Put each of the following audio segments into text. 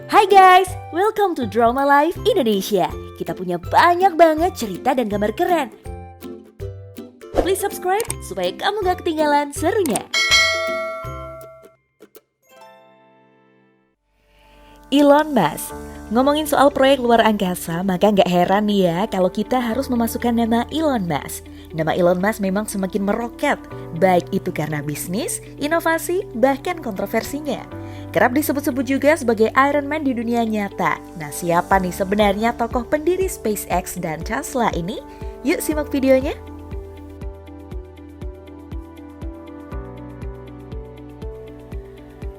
Hai guys, welcome to Drama Life Indonesia. Kita punya banyak banget cerita dan gambar keren. Please subscribe supaya kamu gak ketinggalan serunya. Elon Musk. Ngomongin soal proyek luar angkasa, maka gak heran nih ya kalau kita harus memasukkan nama Elon Musk. Nama Elon Musk memang semakin meroket, baik itu karena bisnis, inovasi, bahkan kontroversinya. Kerap disebut-sebut juga sebagai Iron Man di dunia nyata. Nah, siapa nih sebenarnya tokoh pendiri SpaceX dan Tesla ini? Yuk simak videonya.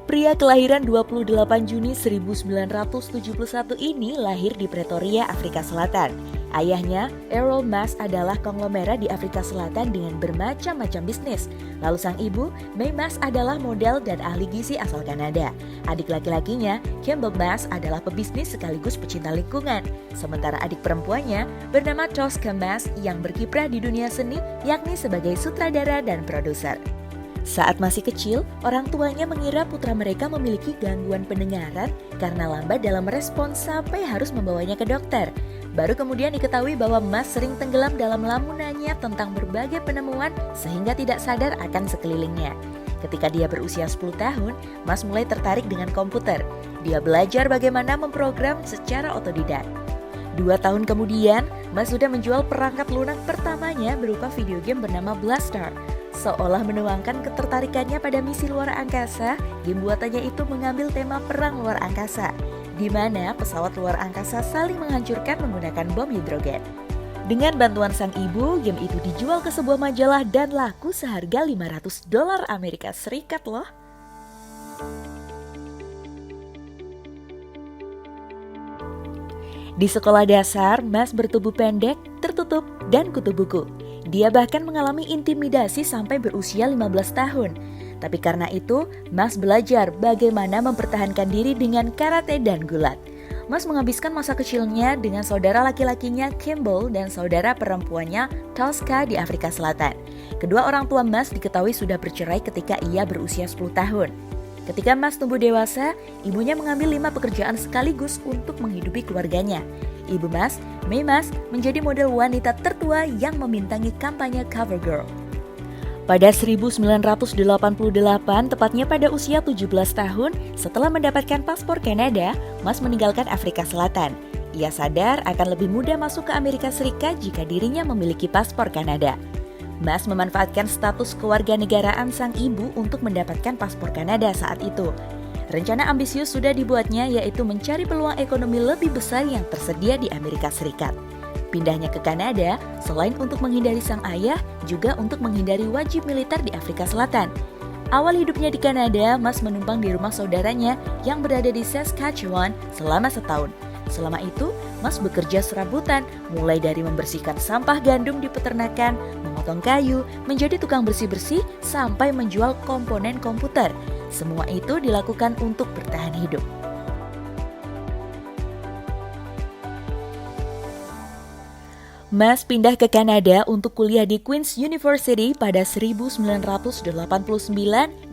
Pria kelahiran 28 Juni 1971 ini lahir di Pretoria, Afrika Selatan. Ayahnya, Elon Musk, adalah konglomerat di Afrika Selatan dengan bermacam-macam bisnis. Lalu sang ibu, May Musk, adalah model dan ahli gizi asal Kanada. Adik laki-lakinya, Campbell Musk, adalah pebisnis sekaligus pecinta lingkungan. Sementara adik perempuannya bernama Tosca Musk yang berkiprah di dunia seni, yakni sebagai sutradara dan produser. Saat masih kecil, orang tuanya mengira putra mereka memiliki gangguan pendengaran karena lambat dalam merespons sampai harus membawanya ke dokter. Baru kemudian diketahui bahwa Musk sering tenggelam dalam lamunannya tentang berbagai penemuan sehingga tidak sadar akan sekelilingnya. Ketika dia berusia 10 tahun, Musk mulai tertarik dengan komputer. Dia belajar bagaimana memprogram secara otodidak. 2 tahun kemudian, Musk sudah menjual perangkat lunak pertamanya berupa video game bernama Blaster. Seolah menuangkan ketertarikannya pada misi luar angkasa, game buatannya itu mengambil tema perang luar angkasa, di mana pesawat luar angkasa saling menghancurkan menggunakan bom hidrogen. Dengan bantuan sang ibu, game itu dijual ke sebuah majalah dan laku seharga $500 Amerika Serikat loh. Di sekolah dasar, Musk bertubuh pendek, tertutup, dan kutu buku. Dia bahkan mengalami intimidasi sampai berusia 15 tahun. Tapi karena itu, Musk belajar bagaimana mempertahankan diri dengan karate dan gulat. Musk menghabiskan masa kecilnya dengan saudara laki-lakinya Campbell dan saudara perempuannya Tosca di Afrika Selatan. Kedua orang tua Musk diketahui sudah bercerai ketika ia berusia 10 tahun. Ketika Musk tumbuh dewasa, ibunya mengambil 5 pekerjaan sekaligus untuk menghidupi keluarganya. Ibu Musk, May Musk, menjadi model wanita tertua yang membintangi kampanye CoverGirl. Pada 1988, tepatnya pada usia 17 tahun, setelah mendapatkan paspor Kanada, Musk meninggalkan Afrika Selatan. Ia sadar akan lebih mudah masuk ke Amerika Serikat jika dirinya memiliki paspor Kanada. Musk memanfaatkan status kewarganegaraan sang ibu untuk mendapatkan paspor Kanada saat itu. Rencana ambisius sudah dibuatnya, yaitu mencari peluang ekonomi lebih besar yang tersedia di Amerika Serikat. Pindahnya ke Kanada, selain untuk menghindari sang ayah, juga untuk menghindari wajib militer di Afrika Selatan. Awal hidupnya di Kanada, Musk menumpang di rumah saudaranya yang berada di Saskatchewan selama setahun. Selama itu, Musk bekerja serabutan, mulai dari membersihkan sampah gandum di peternakan, memotong kayu, menjadi tukang bersih-bersih, sampai menjual komponen komputer. Semua itu dilakukan untuk bertahan hidup. Musk pindah ke Kanada untuk kuliah di Queen's University pada 1989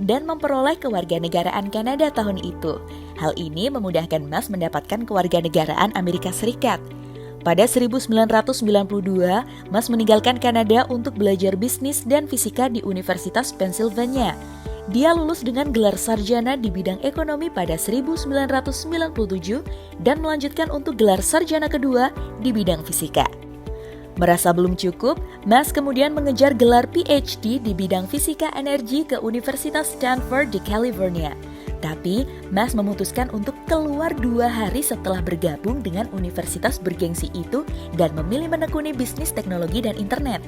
dan memperoleh kewarganegaraan Kanada tahun itu. Hal ini memudahkan Musk mendapatkan kewarganegaraan Amerika Serikat. Pada 1992, Musk meninggalkan Kanada untuk belajar bisnis dan fisika di Universitas Pennsylvania. Dia lulus dengan gelar sarjana di bidang ekonomi pada 1997 dan melanjutkan untuk gelar sarjana kedua di bidang fisika. Merasa belum cukup, Musk kemudian mengejar gelar PhD di bidang fisika energi ke Universitas Stanford di California. Tapi, Musk memutuskan untuk keluar 2 hari setelah bergabung dengan universitas bergengsi itu dan memilih menekuni bisnis teknologi dan internet.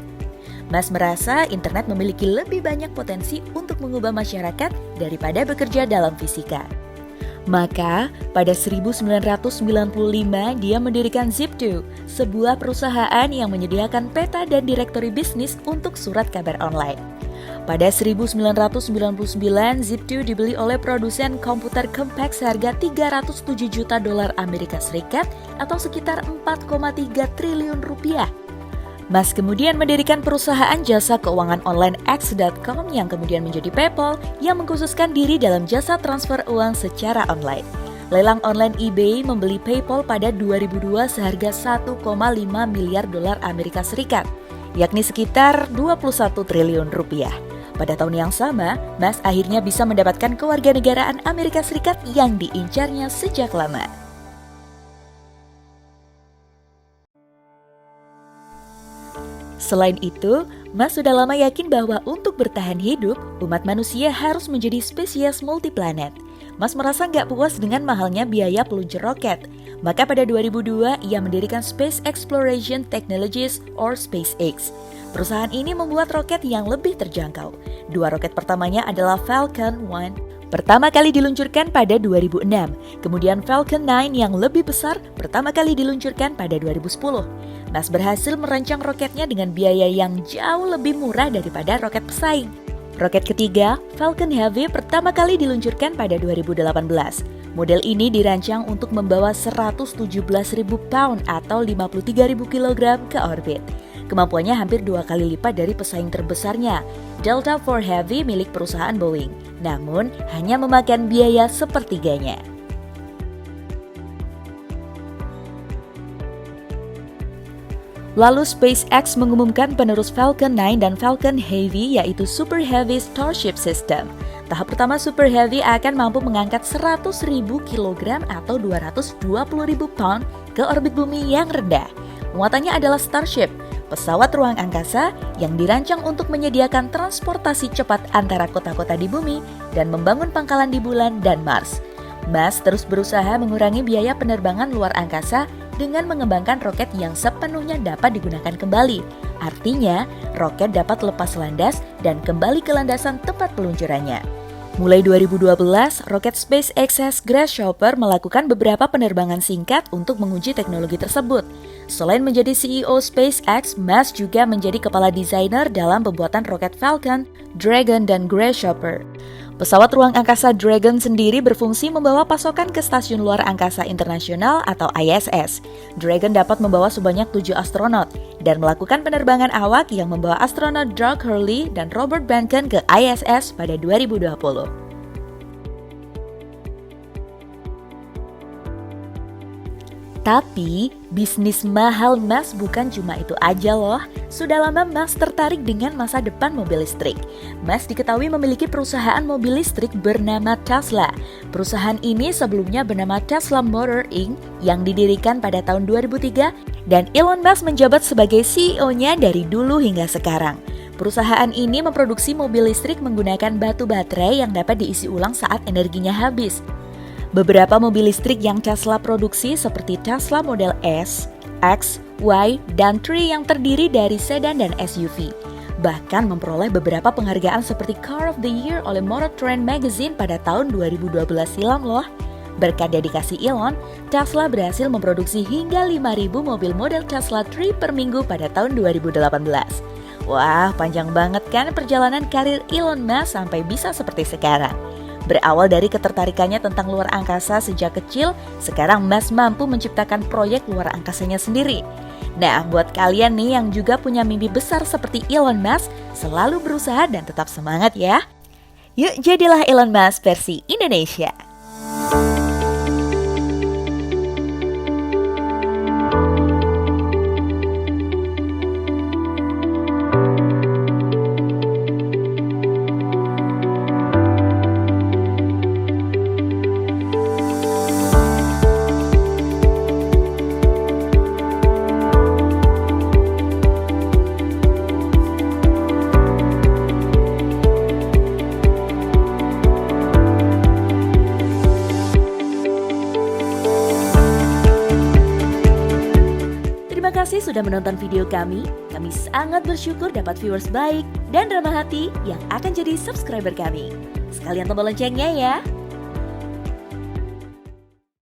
Musk merasa internet memiliki lebih banyak potensi untuk mengubah masyarakat daripada bekerja dalam fisika. Maka, pada 1995 dia mendirikan Zip2, sebuah perusahaan yang menyediakan peta dan direktori bisnis untuk surat kabar online. Pada 1999, Zip2 dibeli oleh produsen komputer Compaq seharga $307 juta Amerika Serikat atau sekitar 4,3 triliun rupiah. Musk kemudian mendirikan perusahaan jasa keuangan online X.com yang kemudian menjadi PayPal yang mengkhususkan diri dalam jasa transfer uang secara online. Lelang online eBay membeli PayPal pada 2002 seharga 1,5 miliar dolar Amerika Serikat, yakni sekitar 21 triliun rupiah. Pada tahun yang sama, Musk akhirnya bisa mendapatkan kewarganegaraan Amerika Serikat yang diincarnya sejak lama. Selain itu, Musk sudah lama yakin bahwa untuk bertahan hidup, umat manusia harus menjadi spesies multiplanet. Musk merasa nggak puas dengan mahalnya biaya peluncur roket. Maka pada 2002, ia mendirikan Space Exploration Technologies or SpaceX. Perusahaan ini membuat roket yang lebih terjangkau. Dua roket pertamanya adalah Falcon 1. Pertama kali diluncurkan pada 2006. Kemudian Falcon 9 yang lebih besar pertama kali diluncurkan pada 2010. Musk berhasil merancang roketnya dengan biaya yang jauh lebih murah daripada roket pesaing. Roket ketiga, Falcon Heavy pertama kali diluncurkan pada 2018. Model ini dirancang untuk membawa 117.000 pound atau 53.000 kg ke orbit. Kemampuannya hampir 2 kali lipat dari pesaing terbesarnya, Delta IV Heavy milik perusahaan Boeing. Namun, hanya memakan biaya sepertiganya. Lalu SpaceX mengumumkan penerus Falcon 9 dan Falcon Heavy yaitu Super Heavy Starship System. Tahap pertama Super Heavy akan mampu mengangkat 100.000 kg atau 220.000 pound ke orbit bumi yang rendah. Muatannya adalah Starship, pesawat ruang angkasa yang dirancang untuk menyediakan transportasi cepat antara kota-kota di bumi dan membangun pangkalan di bulan dan Mars. Musk terus berusaha mengurangi biaya penerbangan luar angkasa dengan mengembangkan roket yang sepenuhnya dapat digunakan kembali. Artinya, roket dapat lepas landas dan kembali ke landasan tempat peluncurannya. Mulai 2012, roket SpaceX Grasshopper melakukan beberapa penerbangan singkat untuk menguji teknologi tersebut. Selain menjadi CEO SpaceX, Musk juga menjadi kepala desainer dalam pembuatan roket Falcon, Dragon, dan Grasshopper. Pesawat ruang angkasa Dragon sendiri berfungsi membawa pasokan ke Stasiun Luar Angkasa Internasional atau ISS. Dragon dapat membawa sebanyak 7 astronot dan melakukan penerbangan awak yang membawa astronot Doug Hurley dan Robert Behnken ke ISS pada 2020. Tapi, bisnis mahal Musk bukan cuma itu aja loh. Sudah lama Musk tertarik dengan masa depan mobil listrik. Musk diketahui memiliki perusahaan mobil listrik bernama Tesla. Perusahaan ini sebelumnya bernama Tesla Motor Inc. yang didirikan pada tahun 2003 dan Elon Musk menjabat sebagai CEO-nya dari dulu hingga sekarang. Perusahaan ini memproduksi mobil listrik menggunakan batu baterai yang dapat diisi ulang saat energinya habis. Beberapa mobil listrik yang Tesla produksi seperti Tesla Model S, X, Y, dan 3 yang terdiri dari sedan dan SUV. Bahkan memperoleh beberapa penghargaan seperti Car of the Year oleh Motor Trend Magazine pada tahun 2012 silam loh. Berkat dedikasi Elon, Tesla berhasil memproduksi hingga 5.000 mobil model Tesla 3 per minggu pada tahun 2018. Wah, panjang banget kan perjalanan karir Elon Musk sampai bisa seperti sekarang. Berawal dari ketertarikannya tentang luar angkasa sejak kecil, sekarang Musk mampu menciptakan proyek luar angkasanya sendiri. Nah, buat kalian nih yang juga punya mimpi besar seperti Elon Musk, selalu berusaha dan tetap semangat ya. Yuk jadilah Elon Musk versi Indonesia. Terima kasih sudah menonton video kami. Kami sangat bersyukur dapat viewers baik dan ramah hati yang akan jadi subscriber kami. Sekalian tombol loncengnya ya.